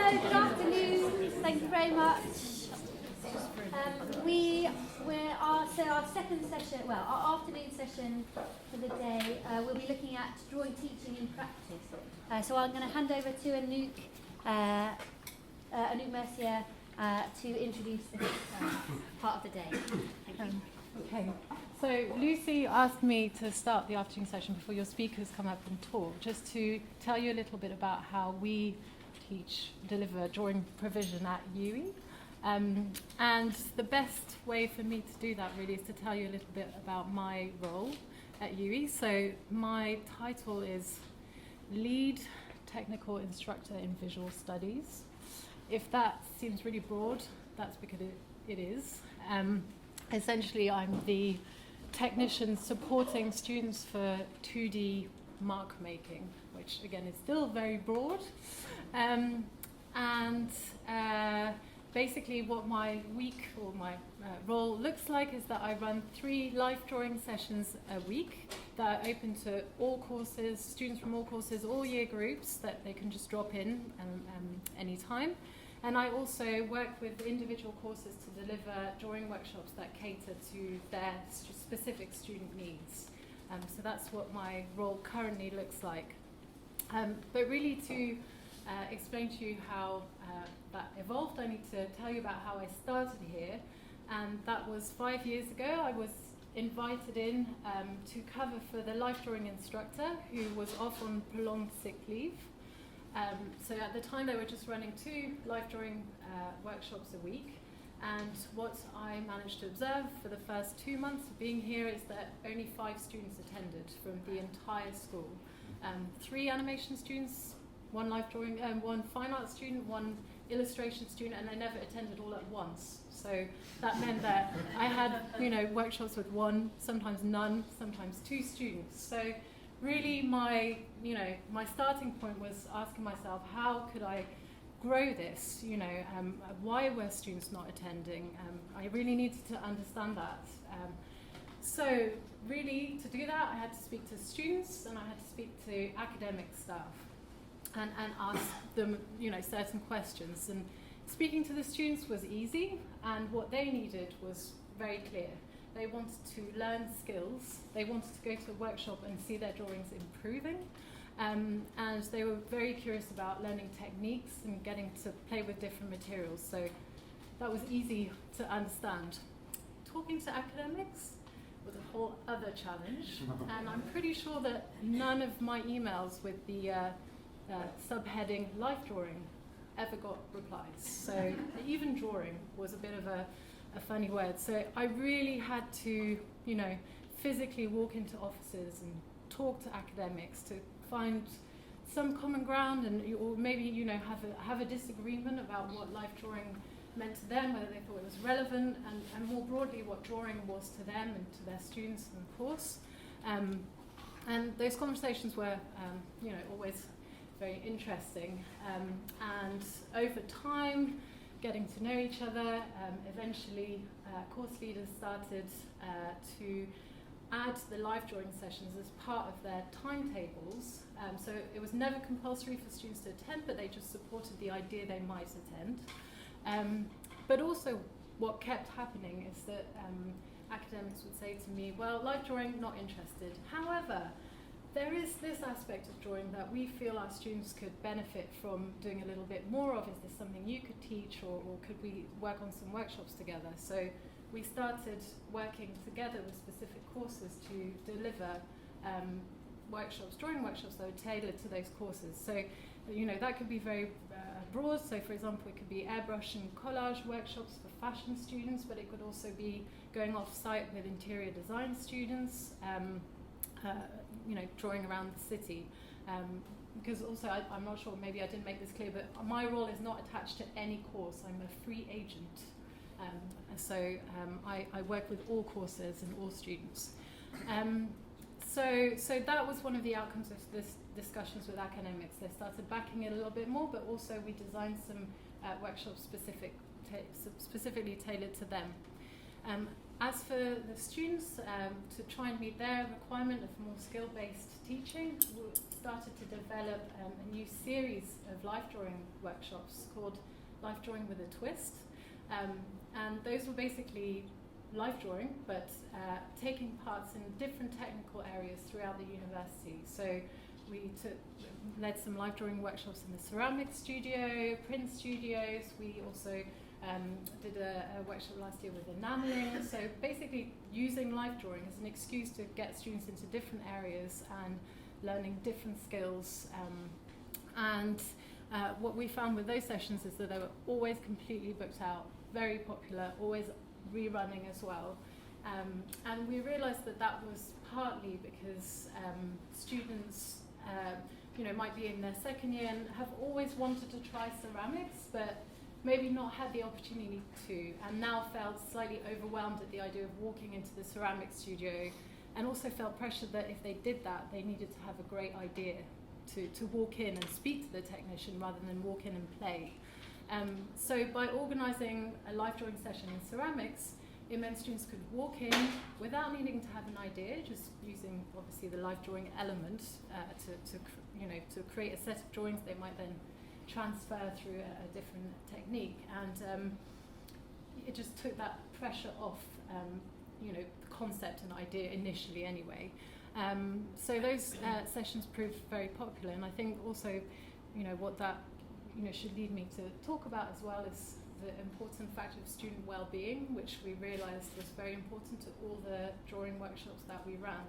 Hello, good afternoon. Thank you very much. Our second session, well, our afternoon session for the day, we'll be looking at drawing teaching in practice. So I'm going to hand over to Anouk Mercier to introduce this part of the day. Thank you. Okay, so Lucy asked me to start the afternoon session before your speakers come up and talk, just to tell you a little bit about how we deliver drawing provision at UWE. And the best way for me to do that really is to tell you a little bit about my role at UWE. So my title is Lead Technical Instructor in Visual Studies. If that seems really broad, that's because it is. Essentially, I'm the technician supporting students for 2D mark making, which again is still very broad. Basically what my week or my role looks like is that I run 3 life drawing sessions a week that are open to all courses, students from all courses, all year groups, that they can just drop in any time. And I also work with individual courses to deliver drawing workshops that cater to their specific student needs. So that's what my role currently looks like. But really to explain to you how that evolved, I need to tell you about how I started here. And that was 5 years ago. I was invited in to cover for the life drawing instructor who was off on prolonged sick leave. So at the time they were just running 2 life drawing workshops a week, and what I managed to observe for the first 2 months of being here is that only 5 students attended from the entire school. 3 animation students, 1 life drawing, 1 fine art student, 1 illustration student, and they never attended all at once. So that meant that I had workshops with 1, sometimes none, sometimes 2 students. So really my starting point was asking myself, how could I grow this? Why were students not attending? I really needed to understand that. So really to do that, I had to speak to students and I had to speak to academic staff and ask them certain questions. And speaking to the students was easy, and what they needed was very clear. They wanted to learn skills, they wanted to go to a workshop and see their drawings improving, and they were very curious about learning techniques and getting to play with different materials, so that was easy to understand. Talking to academics was a whole other challenge, and I'm pretty sure that none of my emails with the subheading life drawing ever got replies, so even drawing was a bit of a funny word. So I really had to, physically walk into offices and talk to academics to find some common ground, or maybe have a disagreement about what life drawing meant to them, whether they thought it was relevant, and more broadly what drawing was to them and to their students in the course. And those conversations were, always very interesting. And over time, getting to know each other, eventually course leaders started to add the live drawing sessions as part of their timetables. So it was never compulsory for students to attend, but they just supported the idea they might attend. But also what kept happening is that academics would say to me, well, live drawing, not interested. However, there is this aspect of drawing that we feel our students could benefit from doing a little bit more of. Is this something you could teach, or could we work on some workshops together? So we started working together with specific courses to deliver drawing workshops that were tailored to those courses. So that could be very broad. So for example, it could be airbrush and collage workshops for fashion students, but it could also be going off site with interior design students, drawing around the city. Because also, I'm not sure, maybe I didn't make this clear, but my role is not attached to any course. I'm a free agent. I work with all courses and all students. So that was one of the outcomes of this discussions with academics. They started backing it a little bit more, but also we designed some workshops specifically tailored to them. As for the students, to try and meet their requirement of more skill-based teaching, we started to develop a new series of life drawing workshops called Life Drawing with a Twist. And those were basically life drawing, but taking parts in different technical areas throughout the university. So we led some life drawing workshops in the ceramics studio, print studios. We also did a workshop last year with enameling. So basically using life drawing as an excuse to get students into different areas and learning different skills. What we found with those sessions is that they were always completely booked out, very popular, always rerunning as well. And we realized that that was partly because students might be in their second year and have always wanted to try ceramics, but maybe not had the opportunity to, and now felt slightly overwhelmed at the idea of walking into the ceramics studio, and also felt pressured that if they did that, they needed to have a great idea to walk in and speak to the technician rather than walk in and play. So by organising a life drawing session in ceramics, it meant students could walk in without needing to have an idea, just using obviously the life drawing element to create a set of drawings they might then transfer through a different technique, and it just took that pressure off, the concept and idea initially anyway. So those sessions proved very popular, and I think also, what that should lead me to talk about as well is the important factor of student well-being, which we realised was very important to all the drawing workshops that we ran.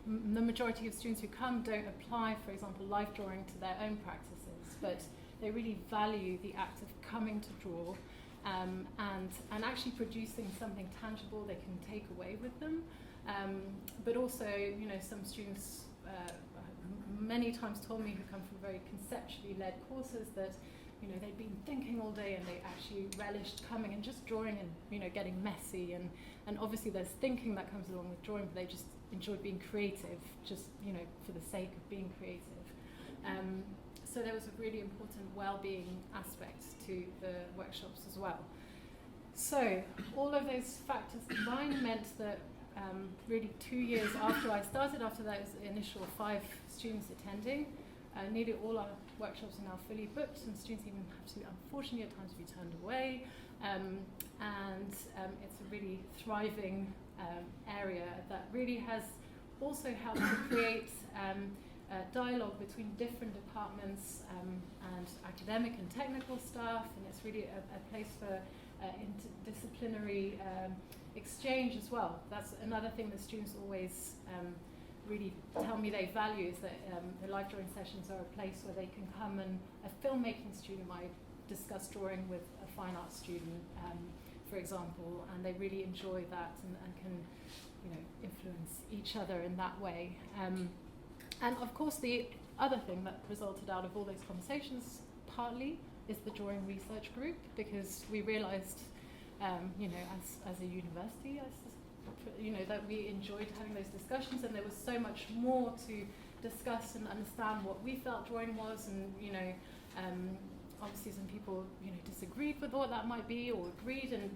The majority of students who come don't apply, for example, life drawing to their own practices, but they really value the act of coming to draw and actually producing something tangible they can take away with them. But also, some students many times told me, who come from very conceptually led courses, that they'd been thinking all day and they actually relished coming and just drawing and getting messy, and obviously there's thinking that comes along with drawing, but they just enjoyed being creative, just for the sake of being creative. So there was a really important well-being aspect to the workshops as well. So all of those factors combined meant that really 2 years after I started, after those initial 5 students attending, nearly all our workshops are now fully booked, and students even have to, unfortunately, at times be turned away. It's a really thriving area that really has also helped to create dialogue between different departments and academic and technical staff, and it's really a place for interdisciplinary exchange as well. That's another thing that students always really tell me they value, is that the life drawing sessions are a place where they can come, and a filmmaking student might discuss drawing with a fine arts student, for example, and they really enjoy that and can influence each other in that way. And of course the other thing that resulted out of all those conversations partly is the drawing research group, because we realised as a university, that we enjoyed having those discussions, and there was so much more to discuss and understand what we felt drawing was, and obviously some people disagreed with what that might be, or agreed, and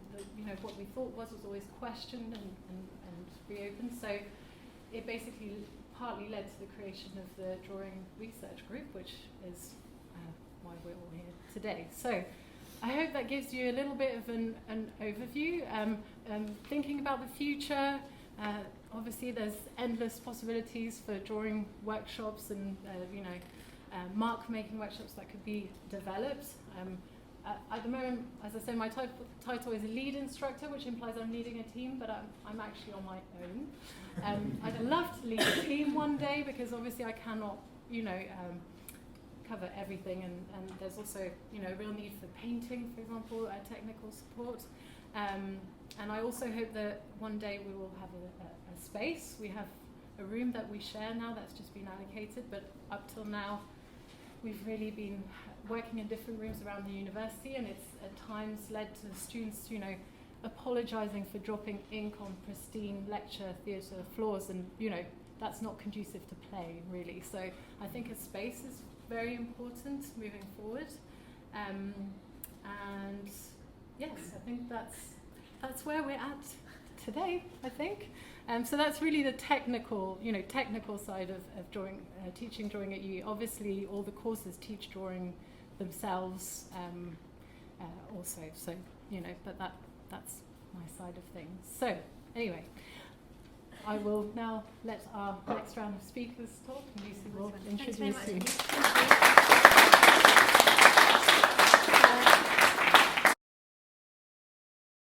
what we thought was always questioned and reopened. So it basically partly led to the creation of the drawing research group, which is why we're all here today. So I hope that gives you a little bit of an overview. Thinking about the future, obviously there's endless possibilities for drawing workshops and mark making workshops that could be developed. At the moment, as I say, my title is a lead instructor, which implies I'm leading a team, but I'm actually on my own. I'd love to lead a team one day, because obviously I cannot, cover everything, and there's also, a real need for painting, for example, technical support. And I also hope that one day we will have a space. We have a room that we share now that's just been allocated, but up till now, we've really been working in different rooms around the university, and it's at times led to students, apologising for dropping ink on pristine lecture theatre floors, and that's not conducive to play, really. So I think a space is very important moving forward, and yes, I think that's where we're at today, I think. So that's really the technical side of drawing, teaching drawing at UWE. Obviously, all the courses teach drawing themselves also. So, but that's my side of things. So, anyway, I will now let our next round of speakers talk, and Lucy will introduce you.